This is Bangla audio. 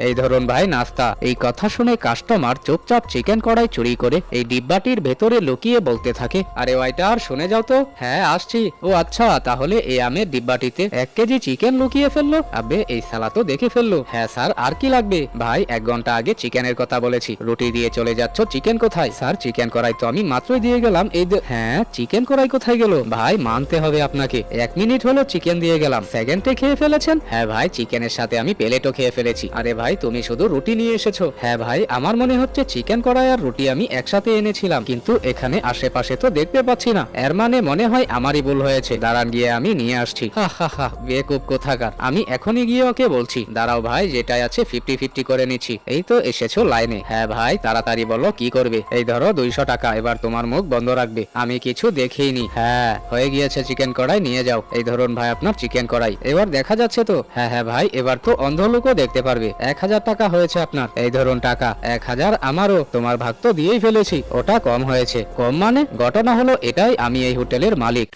এই ধরুন ভাই নাস্তা। এই কথা শুনে কাস্টমার চুপচাপ চিকেন কড়াই চুরি করে এই ডিব্বাটির ভেতরে লুকিয়ে বলতে থাকে, আরে ওয়াইটার শুনে যাও তো। হ্যাঁ আসছি। ও আচ্ছা, তাহলে এই আমের ডিব্বাটিতে 1 কেজি চিকেন লুকিয়ে ফেললো। আবে এই সালা তো দেখে ফেললো। হ্যাঁ স্যার, আর কি লাগবে? ভাই 1 ঘন্টা আগে চিকেনের কথা বলেছি, রুটি দিয়ে চলে যাচ্ছ, চিকেন কোথায়? স্যার চিকেন কড়াই তো আমি মাত্রই দিয়ে গেলাম। হ্যাঁ চিকেন কড়াই কোথায় গেল? ভাই মানতে হবে আপনাকে, 1 মিনিট হলো চিকেন দিয়ে গেলাম, সেকেন্ডে খেয়ে ফেলেছেন। হ্যাঁ ভাই, চিকেনের সাথে আমি প্লেটও খেয়ে ফেলেছি। আরে ভাই তুমি শুধু রুটি নিয়ে এসেছো। হ্যাঁ ভাই, আমার মনে হচ্ছে চিকেন কড়াই আর রুটি আমি একসাথে এনেছিলাম, কিন্তু এখানে আশেপাশে তো দেখতে পাচ্ছি না। এর মানে মনে হয় আমারই ভুল হয়েছে। দাঁড়ান, গিয়ে আমি নিয়ে আসছি। হা হা হা, বেকুব কোথাকার। আমি এখনই গিয়ে ওকে বলছি। দাঁড়াও ভাই, যেটাই আছে 50-50 করে নিচ্ছি। এই তো এসেছো লাইনে। হ্যাঁ ভাই তাড়াতাড়ি বলো কি করবে? এই ধরো 200 টাকা, এবার তোমার মুখ বন্ধ রাখবে, আমি কিছু দেখিনি। হ্যাঁ হয়ে গিয়েছে, চিকেন কড়াই নিয়ে যাও। এই ধরুন ভাই আপনার চিকেন কড়াই, এবার দেখা যাচ্ছে তো? হ্যাঁ হ্যাঁ ভাই, এবার তো অন্ধ লোকও দেখতে পারবে। 1000 টাকা হয়েছে আপনার। এই ধরুন টাকা। 1000 আমারও, তোমার ভাগ তো দিয়েই ফেলেছি। ওটা কম হয়েছে। কম মানে? ঘটনা হলো এটাই, আমি এই হোটেলের মালিক।